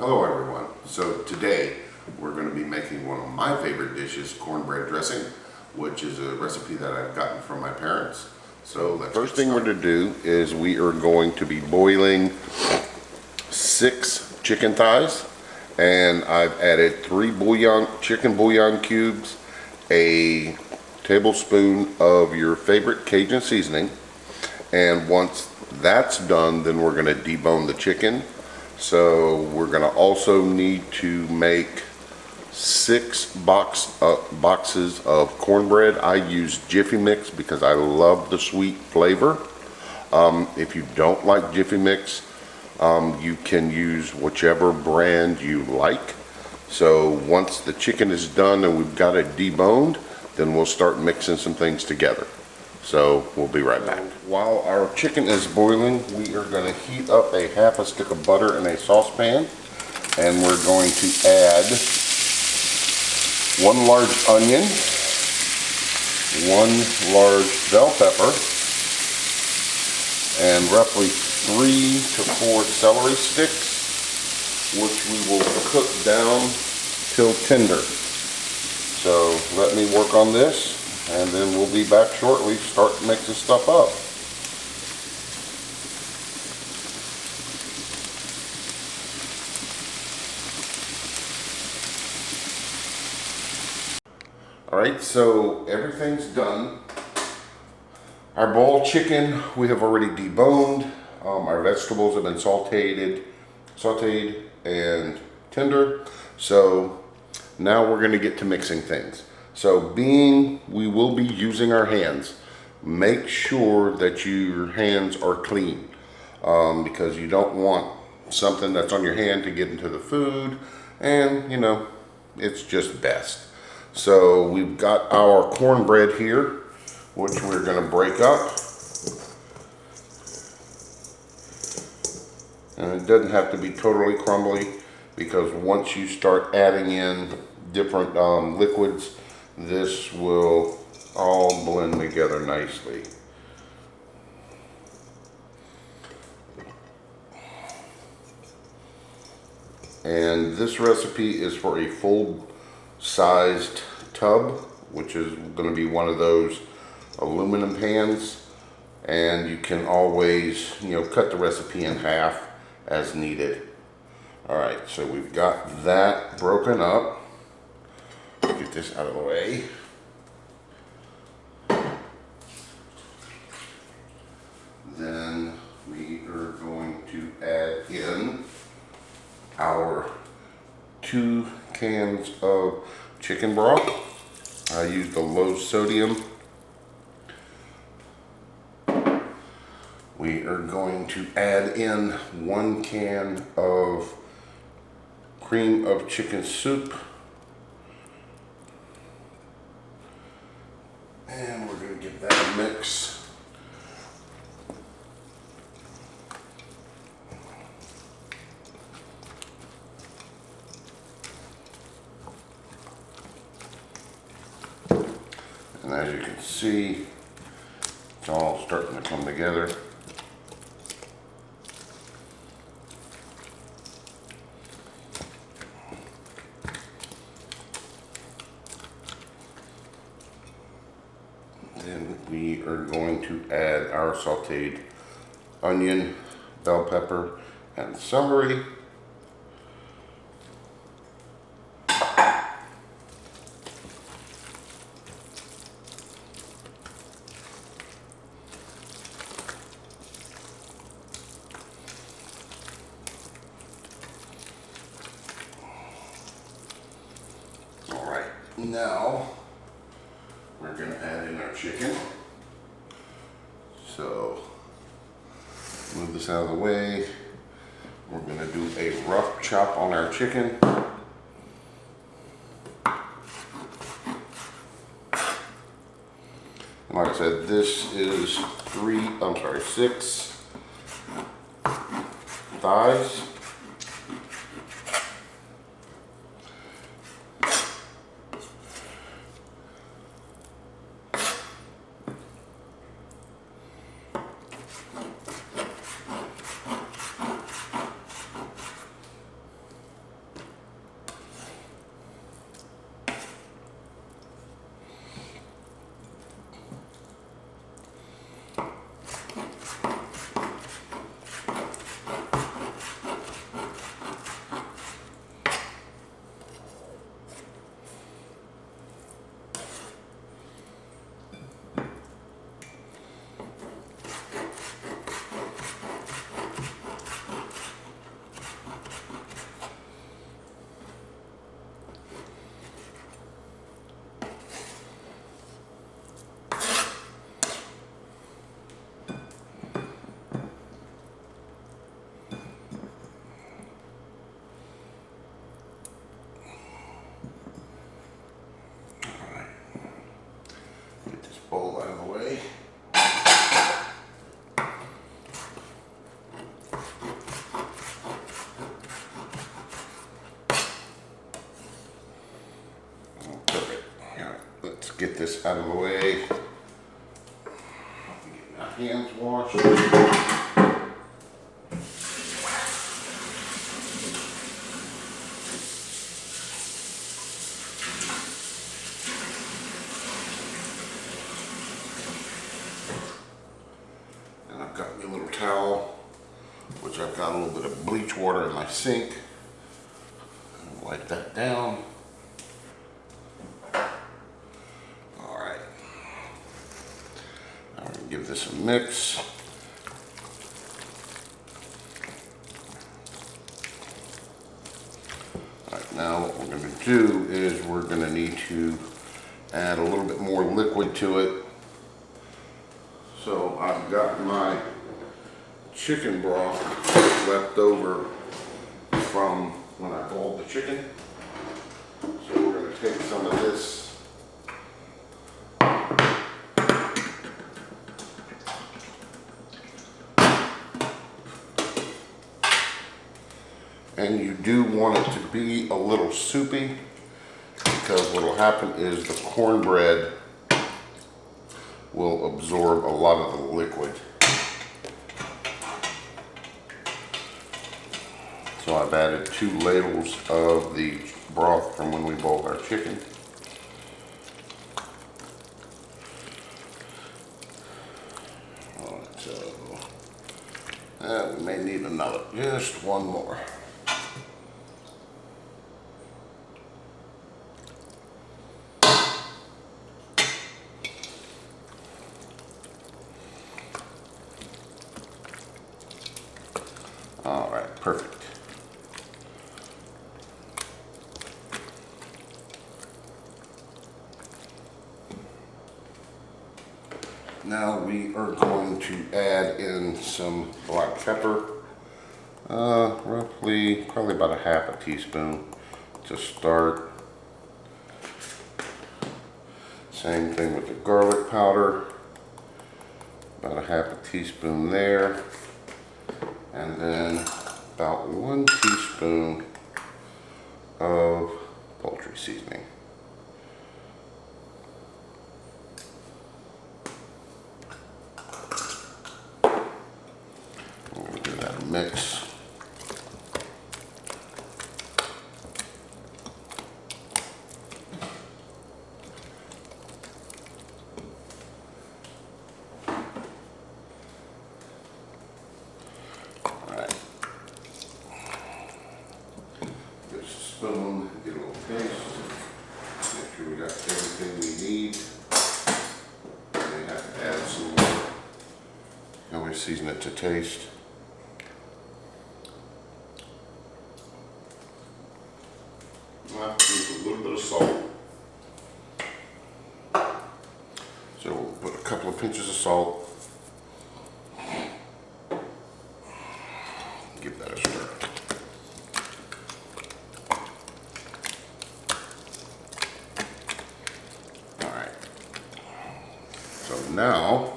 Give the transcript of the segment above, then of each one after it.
Hello everyone. So today we're going to be making one of my favorite dishes, cornbread dressing, which is a recipe that I've gotten from my parents. So let's First thing we're going to do is we are going to be boiling 6 chicken thighs, and I've added 3 chicken bouillon cubes, a tablespoon of your favorite Cajun seasoning, and once that's done, then we're going to debone the chicken. So we're going to also need to make 6 boxes of cornbread. I use Jiffy Mix because I love the sweet flavor. If you don't like Jiffy Mix, you can use whichever brand you like. So once the chicken is done and we've got it deboned, then we'll start mixing some things together. So we'll be right back. While our chicken is boiling, we are going to heat up a half a stick of butter in a saucepan, and we're going to add 1 large onion, 1 large bell pepper, and roughly 3 to 4 celery sticks, which we will cook down till tender. So let me work on this, and then we'll be back shortly, start mixing stuff up. Alright, so everything's done. Our boiled chicken we have already deboned. Our vegetables have been sauteed and tender. So now we're going to get to mixing things. So being we will be using our hands, make sure that your hands are clean, because you don't want something that's on your hand to get into the food, and you know, it's just best. So we've got our cornbread here, which we're going to break up. And it doesn't have to be totally crumbly, because once you start adding in different liquids, this will all blend together nicely. And this recipe is for a full-sized tub, which is going to be one of those aluminum pans, and you can always, cut the recipe in half as needed. Alright, so we've got that broken up. Get this out of the way. Then we are going to add in our 2 cans of chicken broth. I used the low sodium. We are going to add in 1 can of cream of chicken soup. And we're going to give that a mix. And as you can see, it's all starting to come together. Then we are going to add our sauteed onion, bell pepper, and celery. All right, now we're going to add in our chicken. So move this out of the way. We're going to do a rough chop on our chicken. And like I said, this is 6 thighs. out of the way. Perfect. All right, let's get this out of the way. Get my hands washed. I've got me a little towel, which I've got a little bit of bleach water in my sink. I'll wipe that down. All right. I'm going to give this a mix. All right, now what we're going to do is we're going to need to add a little bit more liquid to it. So I've got my chicken broth left over from when I boiled the chicken. So we're going to take some of this and you do want it to be a little soupy, because what will happen is the cornbread will absorb a lot of the liquid. So I've added 2 ladles of the broth from when we boiled our chicken. Alright, so we may need another, just one more. All right, perfect. Now we are going to add in some black pepper, roughly, probably about a half a teaspoon to start. Same thing with the garlic powder, about a half a teaspoon there. And then about 1 teaspoon of poultry seasoning. I'm going to give that a mix. Spoon, get a little taste, make sure we got everything we need. We have to add some more. You always season it to taste. I'll use a little bit of salt. So we'll put a couple of pinches of salt. Give that a stir. Now,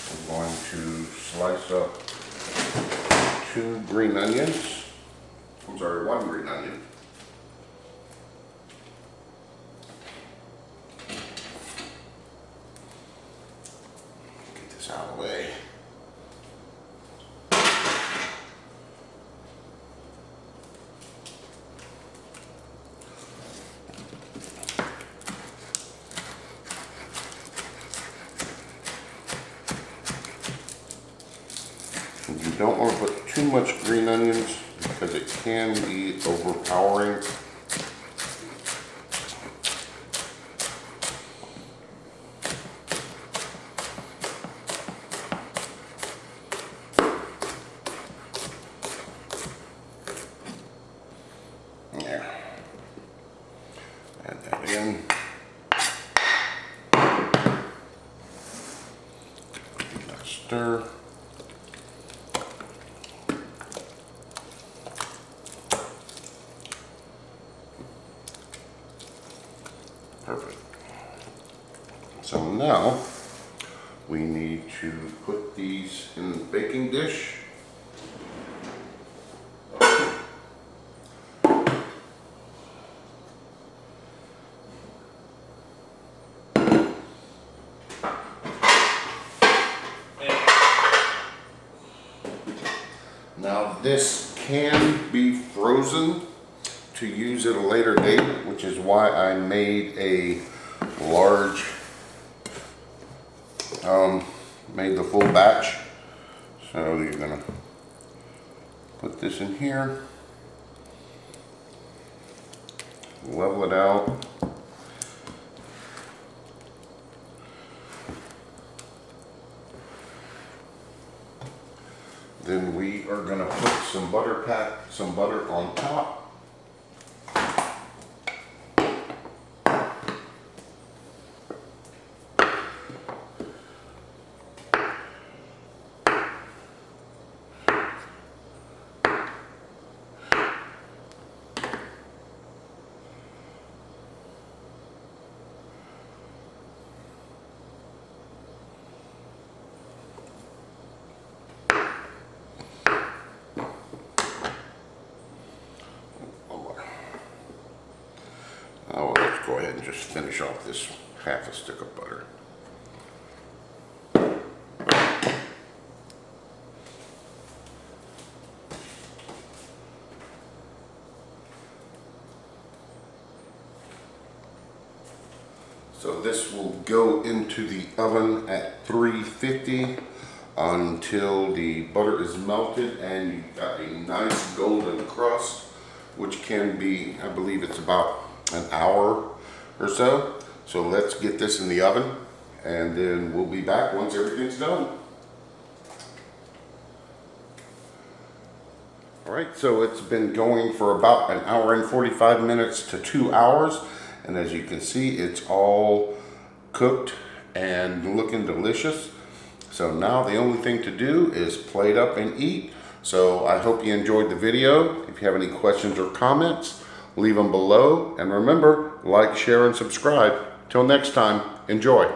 I'm going to slice up 2 green onions. I'm sorry, 1 green onion. Get this out of the way. You don't want to put too much green onions because it can be overpowering. There. Add that in. Give that a stir. Perfect. So now we need to put these in the baking dish. Now this can be frozen to use at a later date, which is why I made a large, made the full batch. So you're gonna put this in here, level it out. Then we are gonna put some butter on top. Oh, let's go ahead and just finish off this half a stick of butter. So this will go into the oven at 350 until the butter is melted and you've got a nice golden crust, which can be, I believe it's about an hour or so. So let's get this in the oven and then we'll be back once everything's done. All right, so it's been going for about an hour and 45 minutes to 2 hours. And as you can see, it's all cooked and looking delicious. So now the only thing to do is plate up and eat. So I hope you enjoyed the video. If you have any questions or comments, leave them below. And remember, like, share, and subscribe. Till next time, enjoy.